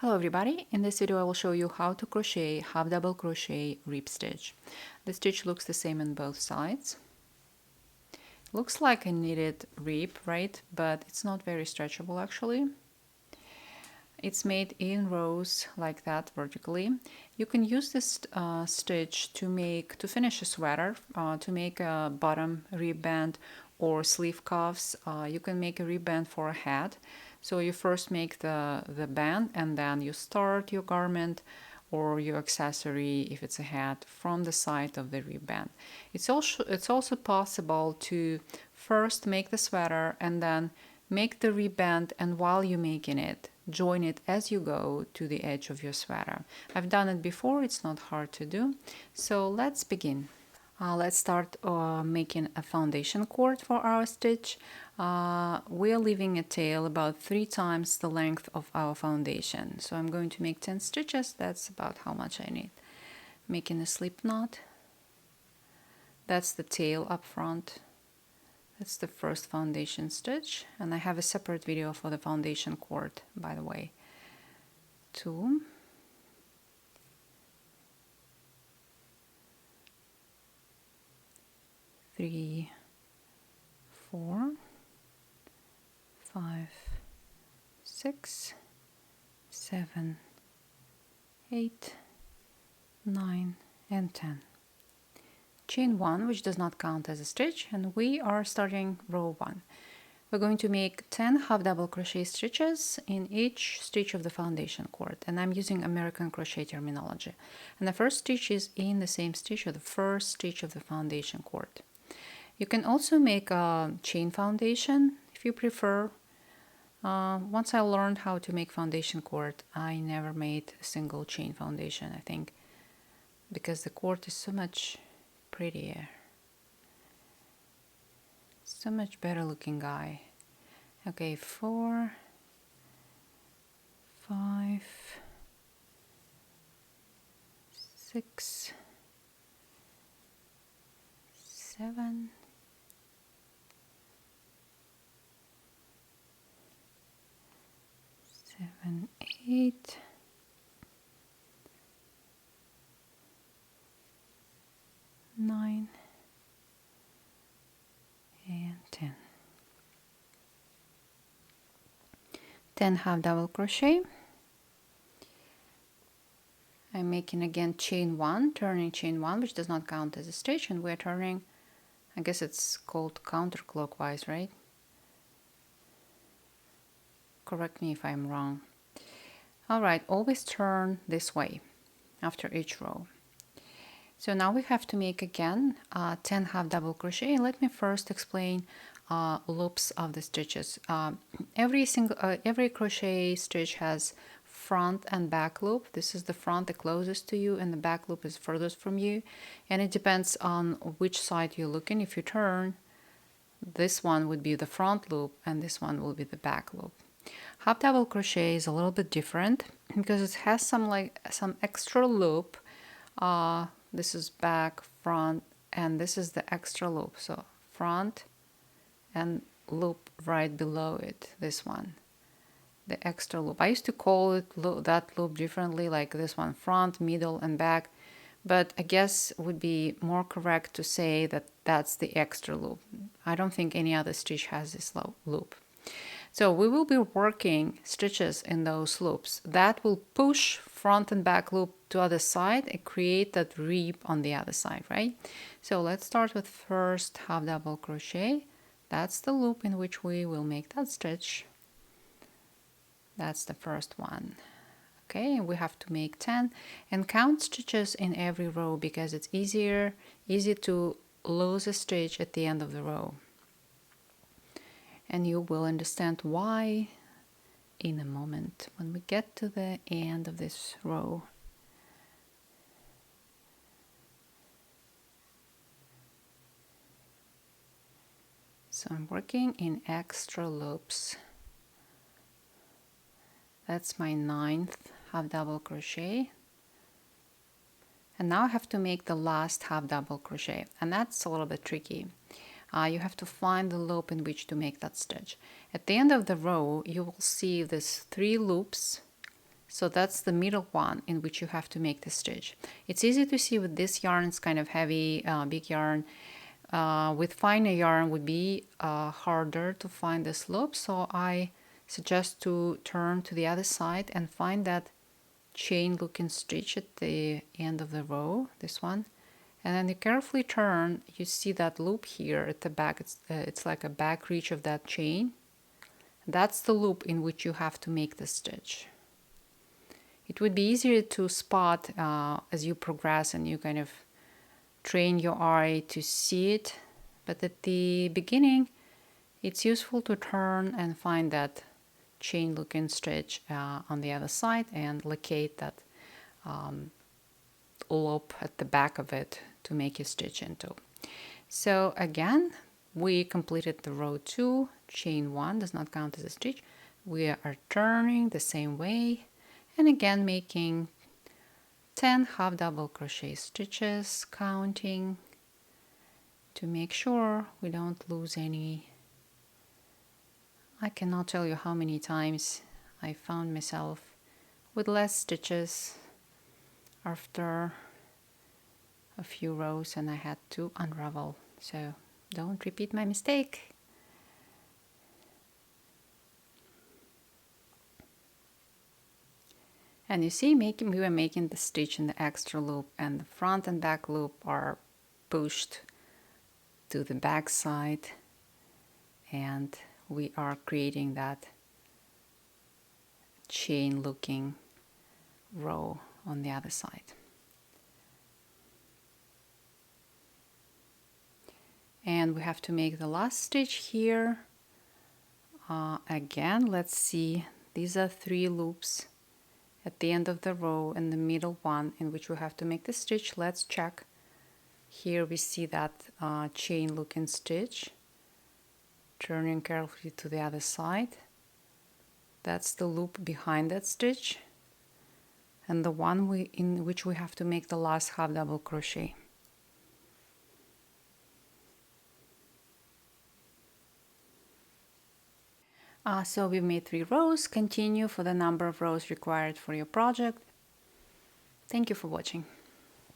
Hello everybody, in this video I will show you how to crochet half double crochet rib stitch. The stitch looks the same on both sides. Looks like a knitted rib, right? But it's not very stretchable actually. It's made in rows like that vertically. You can use this stitch to finish a sweater, to make a bottom rib band or sleeve cuffs. You can make a rib band for a hat. So you first make the band and then you start your garment or your accessory, if it's a hat, from the side of the rib band. It's also possible to first make the sweater and then make the rib band, and while you're making it, join it as you go to the edge of your sweater. I've done it before, it's not hard to do. So let's begin. Let's start making a foundation cord for our stitch. We're leaving a tail about 3 times the length of our foundation. So I'm going to make 10 stitches, that's about how much I need. Making a slip knot. That's the tail up front. That's the first foundation stitch, and I have a separate video for the foundation cord, by the way. 2, 3, 4, 5, 6, 7, 8, 9, and 10. Chain 1, which does not count as a stitch, and we are starting row 1. We're going to make 10 half double crochet stitches in each stitch of the foundation cord, and I'm using American crochet terminology. And the first stitch is in the same stitch or the first stitch of the foundation cord. You can also make a chain foundation if you prefer. Once I learned how to make foundation cord, I never made a single chain foundation, I think, because the cord is so much prettier. So much better looking guy. Okay, 4, 5, 6, 7, 8, 9, and 10. 10 half double crochet. I'm making again chain 1, turning chain 1, which does not count as a stitch, and we're turning, I guess it's called counterclockwise, right? Correct me if I'm wrong. Alright, always turn this way after each row. So now we have to make again 10 half double crochet. Let me first explain loops of the stitches. Every crochet stitch has front and back loop. This is the front, the closest to you, and the back loop is furthest from you, and it depends on which side you're looking. If you turn, this one would be the front loop and this one will be the back loop. Half double crochet is a little bit different because it has some extra loop. This is back, front, and this is the extra loop. So front and loop right below it, this one, the extra loop. I used to call it that loop differently, like this one, front, middle, and back, but I guess it would be more correct to say that that's the extra loop. I don't think any other stitch has this loop. So we will be working stitches in those loops. That will push front and back loop to other side and create that rib on the other side, right? So let's start with first half double crochet. That's the loop in which we will make that stitch. That's the first one. Okay, we have to make 10 and count stitches in every row because it's easy to lose a stitch at the end of the row. And you will understand why in a moment when we get to the end of this row. So I'm working in extra loops. That's my 9th half double crochet. And now I have to make the last half double crochet, and that's a little bit tricky. You have to find the loop in which to make that stitch. At the end of the row, you will see these 3 loops So that's the middle one in which you have to make the stitch. It's easy to see with this yarn, it's kind of heavy, big yarn. With finer yarn would be harder to find this loop, so I suggest to turn to the other side and find that chain looking stitch at the end of the row, this one. And then you carefully turn, you see that loop here at the back, it's like a back reach of that chain. That's the loop in which you have to make the stitch. It would be easier to spot as you progress and you kind of train your eye to see it, but at the beginning it's useful to turn and find that chain looking stitch on the other side and locate that loop at the back of it to make your stitch into. So again, we completed the row 2, chain 1 does not count as a stitch. We are turning the same way and again making 10 half double crochet stitches, counting to make sure we don't lose any. I cannot tell you how many times I found myself with less stitches after a few rows and I had to unravel. So don't repeat my mistake. And you see, we were making the stitch in the extra loop, and the front and back loop are pushed to the back side, and we are creating that chain looking row on the other side. And we have to make the last stitch here. Again, let's see, these are 3 loops at the end of the row and the middle one in which we have to make the stitch. Let's check. Here we see that chain looking stitch. Turning carefully to the other side. That's the loop behind that stitch. And the one in which we have to make the last half double crochet. So we've made 3 rows. Continue for the number of rows required for your project. Thank you for watching.